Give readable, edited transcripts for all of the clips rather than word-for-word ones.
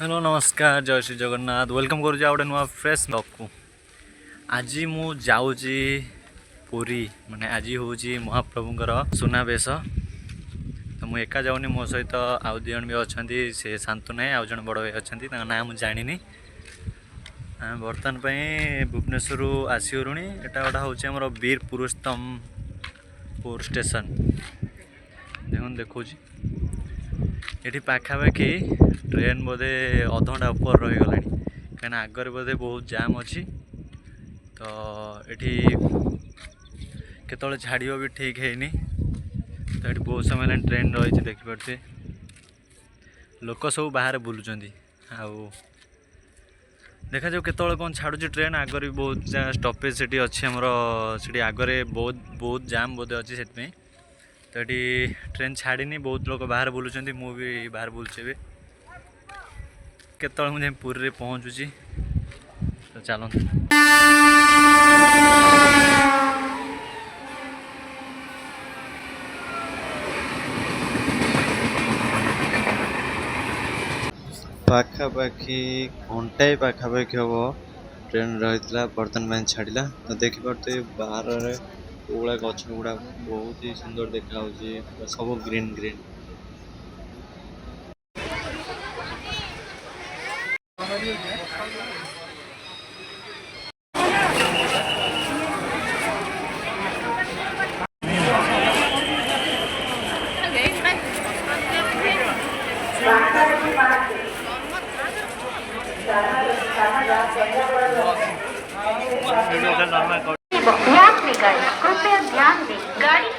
Hello नमस्कार जय Shri Jagannath welcome करुँच गोटे नुआ फ्रेश ब्लॉग को। आज मु जाऊँगी पुरी माने आज हूँ महाप्रभुंर सुनावेश। तो मुझे एका जाऊनी मो सहित आउ दी जन भी अच्छा से शांतु ना आउ जन बड़ भाई अच्छा ना मुझे जानी बर्तमान भुवनेश्वर आसगलुणी। एटा गोटा हूँ आम वीर पुरुषोत्तमपुर स्टेशन देखो ये पाखापाखि ट्रेन बोधे अधघंटा ऊपर रहीगला कहीं आगे बोधे बहुत जाम अच्छी। तो ये केतले छाड़ भी ठीक है तो ये बहुत समय ट्रेन रही देखिपे लोक सब बाहर बुलूँ आउ देखा जाऊ केतले कौन छाड़ू ट्रेन आगे भी बहुत स्टपेज से अच्छी आमर से आगे बहुत जाम बोधे अच्छी से तो ये ट्रेन छाड़नी बहुत लोग बाहर बुलूँ मु भी बाहर बुलूचे केतले मुझे पुरी पहुँचुची। तो चलो पाखापाखि घंटाए पाखापाखि हम ट्रेन रही बर्तमान छाड़ा। तो देखिपे बाहर गुड़ा गछ गुड़ा बहुत ही सुंदर देखा सब ग्रीन ग्रीन। कृपया ध्यान दें गाड़ी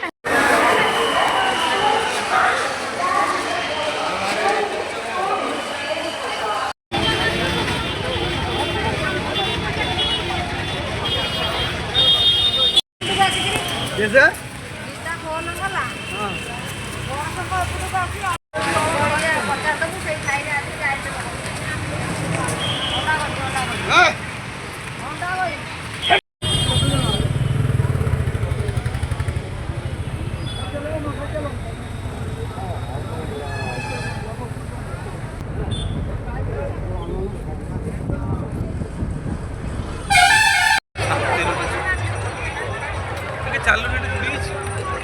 चालू बीच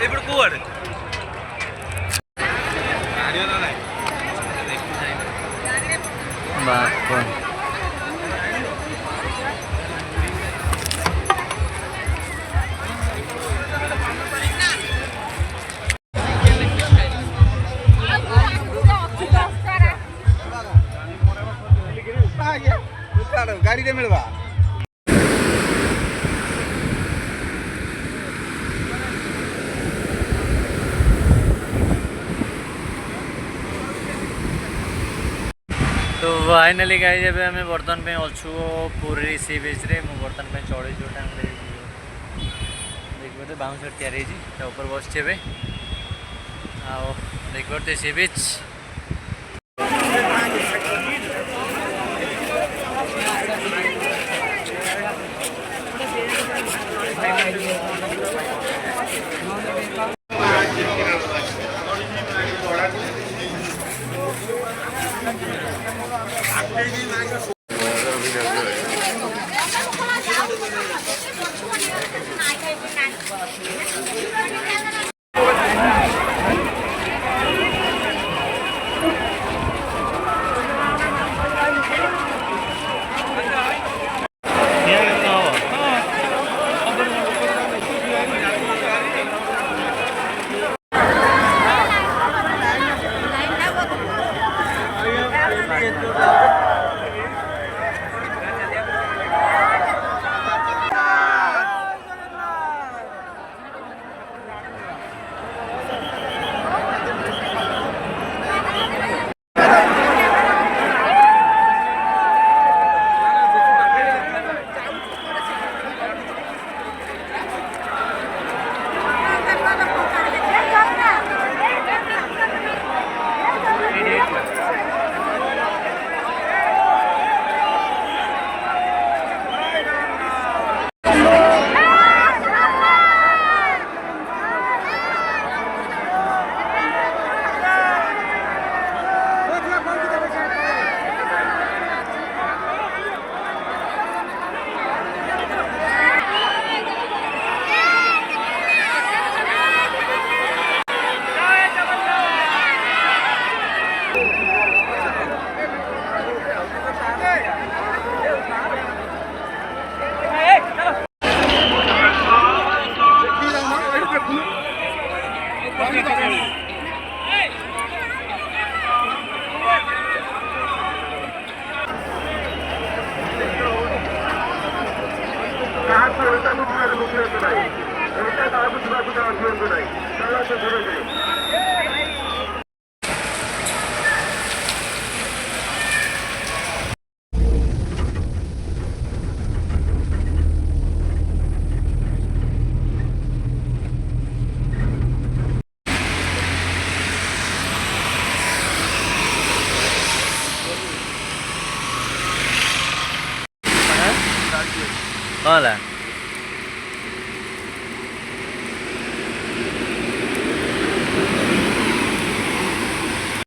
एपट कौड़े गाड़ी मिलवा तो फाइनाली गाइज एबे हमें बर्तमान पे अच्छु पुरी सी बीच रे मु बर्तमान पे चढ़ी जो टाइम देखिए बाउंस तैयारी ऊपर बसचे देखिए सी बीच Hola.